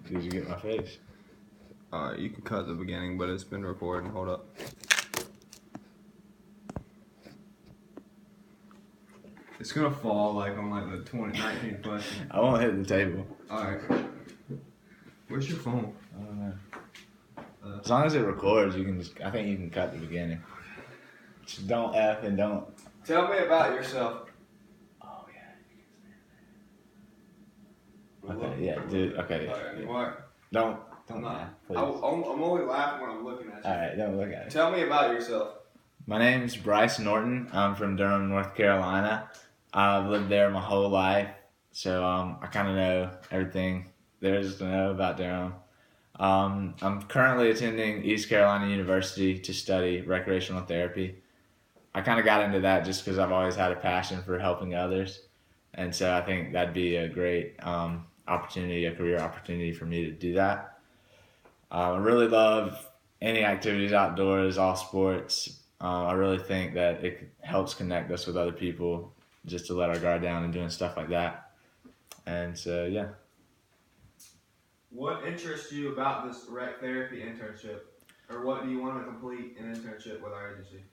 Did you get my face? You can cut the beginning, but it's been recording. Hold up. It's gonna fall like on like the 19th question. I won't hit the table. Alright. Where's your phone? I don't know. As long as it records, you can I think you can cut the beginning. Just don't F and don't. Tell me about yourself. Oh yeah. Okay, yeah, dude. Okay. Alright, Yeah. what? Don't I'm laugh, please. I'm only laughing when I'm looking at you. Alright, don't look at it. Tell me about yourself. My name's Bryce Norton. I'm from Durham, North Carolina. I've lived there my whole life, so I kind of know everything there is to know about Durham. I'm currently attending East Carolina University to study recreational therapy. I kind of got into that just because I've always had a passion for helping others, and so I think that'd be a great opportunity, a career opportunity for me to do that. I really love any activities outdoors, all sports. I really think that it helps connect us with other people just to let our guard down and doing stuff like that. And so, yeah. What interests you about this rec therapy internship? Or what do you want to complete an internship with our agency?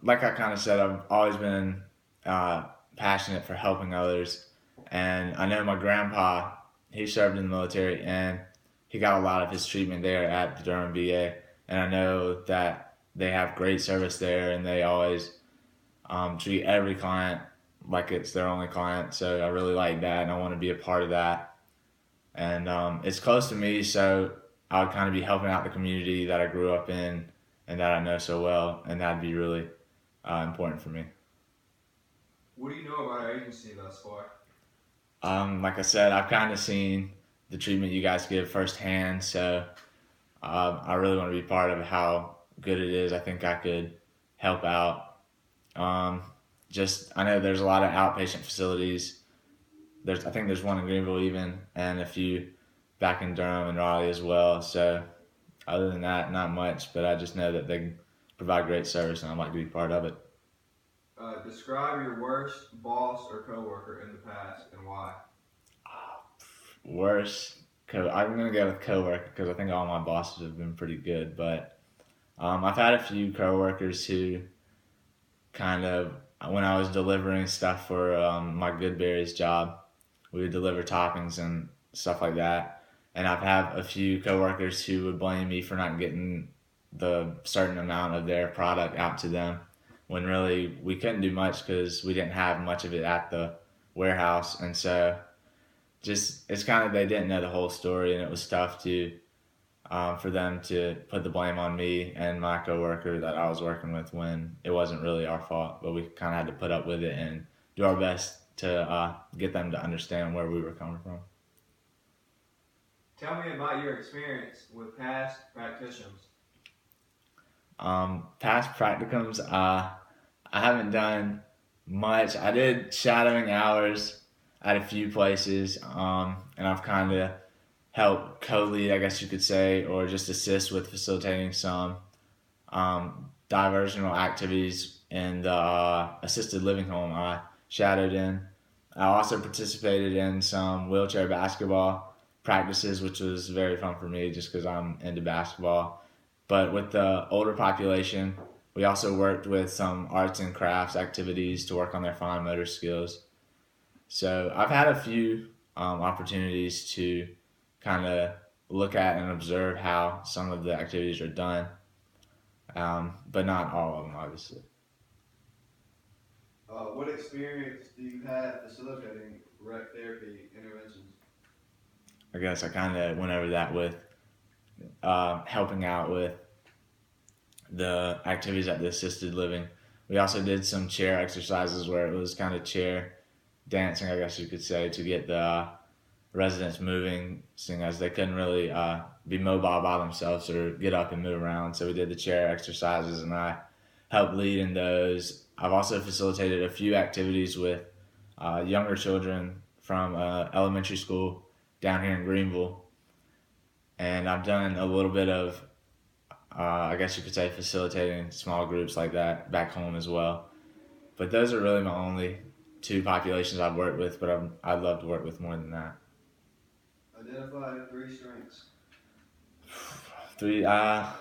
Like I kind of said, I've always been passionate for helping others. And I know my grandpa, he served in the military and he got a lot of his treatment there at the Durham VA. And I know that they have great service there and they always treat every client like it's their only client. So I really like that and I want to be a part of that. And it's close to me, so I would kind of be helping out the community that I grew up in and that I know so well, and that'd be really important for me. What do you know about our agency thus far? Like I said, I've kind of seen the treatment you guys give firsthand, so I really want to be part of how good it is. I think I could help out. I know there's a lot of outpatient facilities. I think there's one in Greenville even, and a few back in Durham and Raleigh as well. So other than that, not much, but I just know that they provide great service and I'd like to be part of it. Describe your worst boss or coworker in the past and why. Worst, I'm going to go with coworker because I think all my bosses have been pretty good, but I've had a few coworkers who kind of, when I was delivering stuff for my Goodberry's job, we would deliver toppings and stuff like that. And I've had a few coworkers who would blame me for not getting the certain amount of their product out to them when really we couldn't do much because we didn't have much of it at the warehouse. And so it's kind of, they didn't know the whole story and it was tough for them to put the blame on me and my coworker that I was working with when it wasn't really our fault, but we kind of had to put up with it and do our best to get them to understand where we were coming from. Tell me about your experience with past practitioners. Past practicums, I haven't done much. I did shadowing hours at a few places, and I've kind of helped co-lead, I guess you could say, or just assist with facilitating some diversional activities in the assisted living home I shadowed in. I also participated in some wheelchair basketball practices, which was very fun for me just because I'm into basketball. But with the older population, we also worked with some arts and crafts activities to work on their fine motor skills. So I've had a few opportunities to kind of look at and observe how some of the activities are done, but not all of them, obviously. What experience do you have facilitating rec therapy interventions? I guess I kind of went over that with helping out with the activities at the assisted living. We also did some chair exercises where it was kind of chair dancing, I guess you could say, to get the residents moving, seeing as they couldn't really be mobile by themselves or get up and move around. So we did the chair exercises and I helped lead in those. I've also facilitated a few activities with younger children from elementary school down here in Greenville. And I've done a little bit of, I guess you could say, facilitating small groups like that back home as well. But those are really my only two populations I've worked with, but I'd love to work with more than that. Identify 3 strengths. Three. I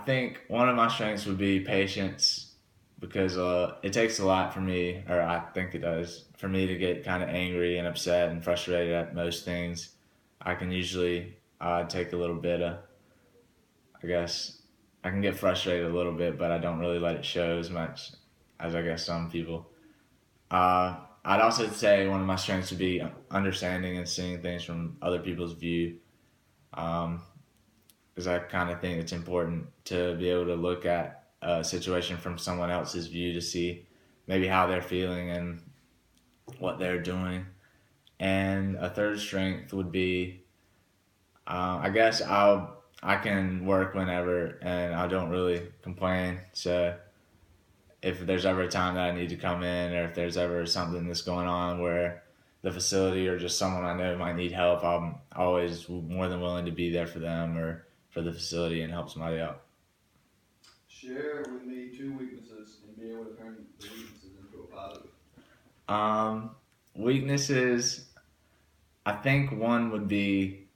think one of my strengths would be patience because it takes a lot for me, or I think it does, for me to get kind of angry and upset and frustrated at most things. I can usually take a little bit of, I guess, I can get frustrated a little bit, but I don't really let it show as much as I guess some people. I'd also say one of my strengths would be understanding and seeing things from other people's view. Um, because I kind of think it's important to be able to look at a situation from someone else's view to see maybe how they're feeling and what they're doing. And a third strength would be, I guess I can work whenever and I don't really complain. So if there's ever a time that I need to come in, or if there's ever something that's going on where the facility or just someone I know might need help, I'm always more than willing to be there for them or for the facility and help somebody out. Share with me 2 weaknesses and be able to turn the weaknesses into a positive. Um, Weaknesses, I think one would be,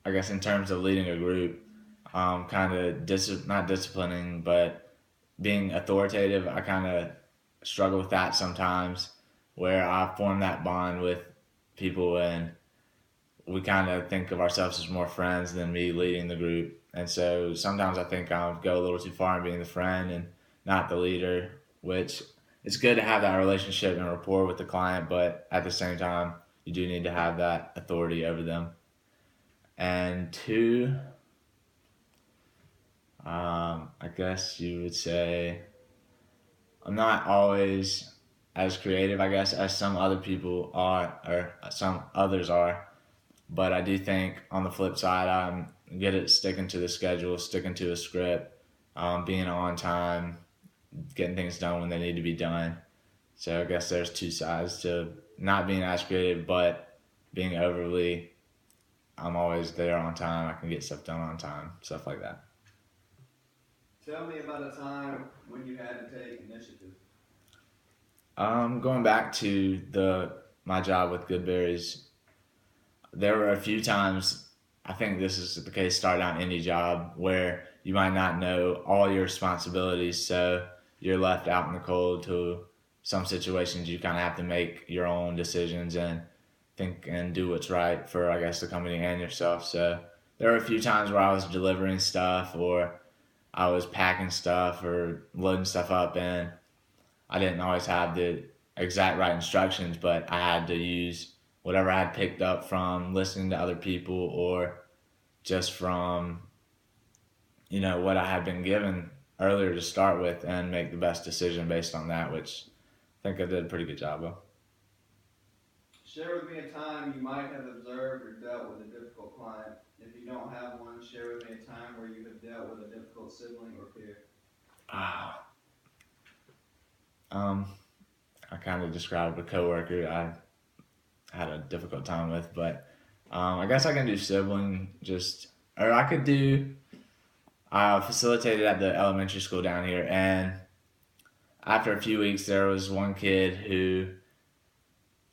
I guess, in terms of leading a group, kind of not disciplining, but being authoritative. I kind of struggle with that sometimes, where I form that bond with people and we kind of think of ourselves as more friends than me leading the group. And so sometimes I think I'll go a little too far in being the friend and not the leader, which it's good to have that relationship and rapport with the client, but at the same time, you do need to have that authority over them. And two, I guess you would say I'm not always as creative, I guess, as some other people are, or some others are. But I do think on the flip side, I'm good at sticking to the schedule, sticking to a script, being on time, getting things done when they need to be done. So I guess there's two sides to not being as creative, but being overly, I'm always there on time. I can get stuff done on time, stuff like that. Tell me about a time when you had to take initiative. Going back to the my job with Goodberries, there were a few times, I think this is the case starting out any job, where you might not know all your responsibilities, so you're left out in the cold to some situations you kind of have to make your own decisions and think and do what's right for, I guess, the company and yourself. So there were a few times where I was delivering stuff or I was packing stuff or loading stuff up, and I didn't always have the exact right instructions, but I had to use whatever I had picked up from listening to other people or just from, what I had been given earlier to start with and make the best decision based on that, which I think I did a pretty good job of. Share with me a time you might have observed or dealt with a difficult client. If you don't have one, share with me a time where you have dealt with a difficult sibling or peer. Ah, um, I kind of described a coworker I had a difficult time with, but I guess I can do sibling or I could do. I facilitated at the elementary school down here, and after a few weeks, there was one kid who,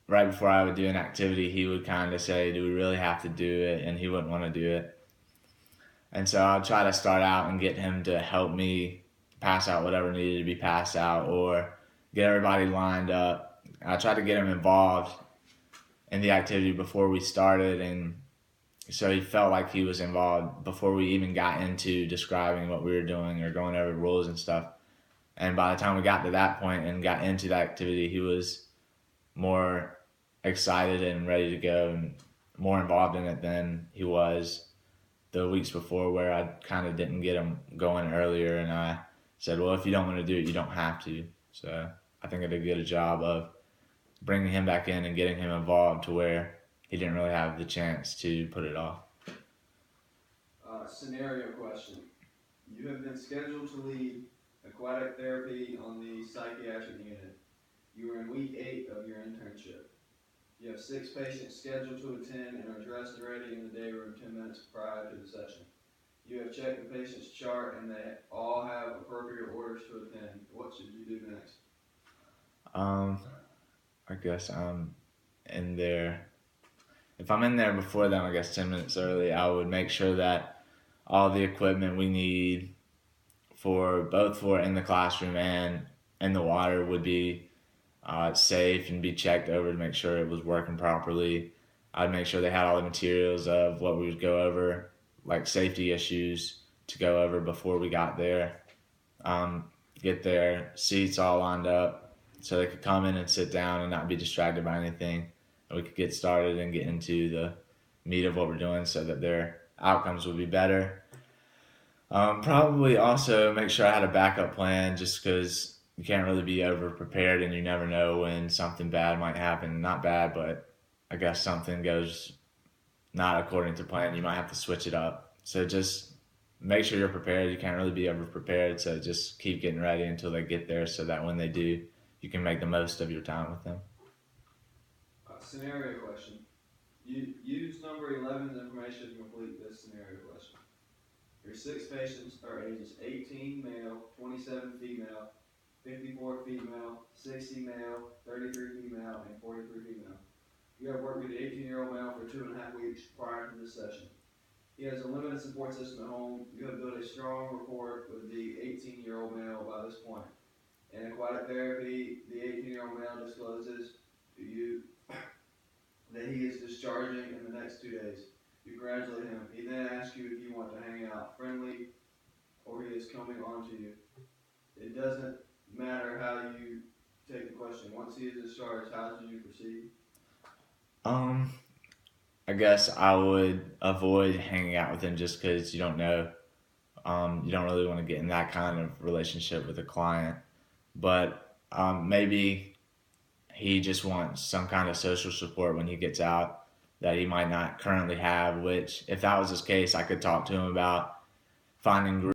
right before I would do an activity, he would kind of say, "Do we really have to do it?" And he wouldn't want to do it. And so I'll try to start out and get him to help me pass out whatever needed to be passed out or get everybody lined up. I tried to get him involved in the activity before we started, and so he felt like he was involved before we even got into describing what we were doing or going over rules and stuff. And by the time we got to that point and got into that activity, he was more excited and ready to go and more involved in it than he was the weeks before, where I kind of didn't get him going earlier. And I said, well, if you don't want to do it, you don't have to. So I think I did a good job of bringing him back in and getting him involved to where he didn't really have the chance to put it off. Scenario question. You have been scheduled to lead aquatic therapy on the psychiatric unit. You are in week 8 of your internship. You have 6 patients scheduled to attend and are dressed and ready in the day room 10 minutes prior to the session. You have checked the patient's chart and they all have appropriate orders to attend. What should you do next? I guess I'm in there if I'm in there before them, I guess 10 minutes early, I would make sure that all the equipment we need for both for in the classroom and in the water would be safe and be checked over to make sure it was working properly. I'd make sure they had all the materials of what we would go over, like safety issues to go over before we got there. Um, get their seats all lined up so they could come in and sit down and not be distracted by anything. And we could get started and get into the meat of what we're doing so that their outcomes would be better. Probably also make sure I had a backup plan just because you can't really be over prepared and you never know when something bad might happen. Not bad, but I guess something goes not according to plan. You might have to switch it up. So just make sure you're prepared. You can't really be over prepared. So just keep getting ready until they get there so that when they do, you can make the most of your time with them. Scenario question. You use number 11's information to complete this scenario question. Your 6 patients are ages 18 male, 27 female, 54 female, 60 male, 33 female, and 43 female. You have worked with the 18-year-old male for 2.5 weeks prior to this session. He has a limited support system at home. You have built a strong rapport with the 18-year-old male by this point. In aquatic therapy, the 18-year-old male discloses to you that he is discharging in the next 2 days. You congratulate him. He then asks you if you want to hang out friendly or he is coming on to you. It doesn't matter how you take the question. Once he is discharged, how do you proceed? I guess I would avoid hanging out with him just because you don't know. You don't really want to get in that kind of relationship with a client. But maybe he just wants some kind of social support when he gets out that he might not currently have, which if that was his case, I could talk to him about finding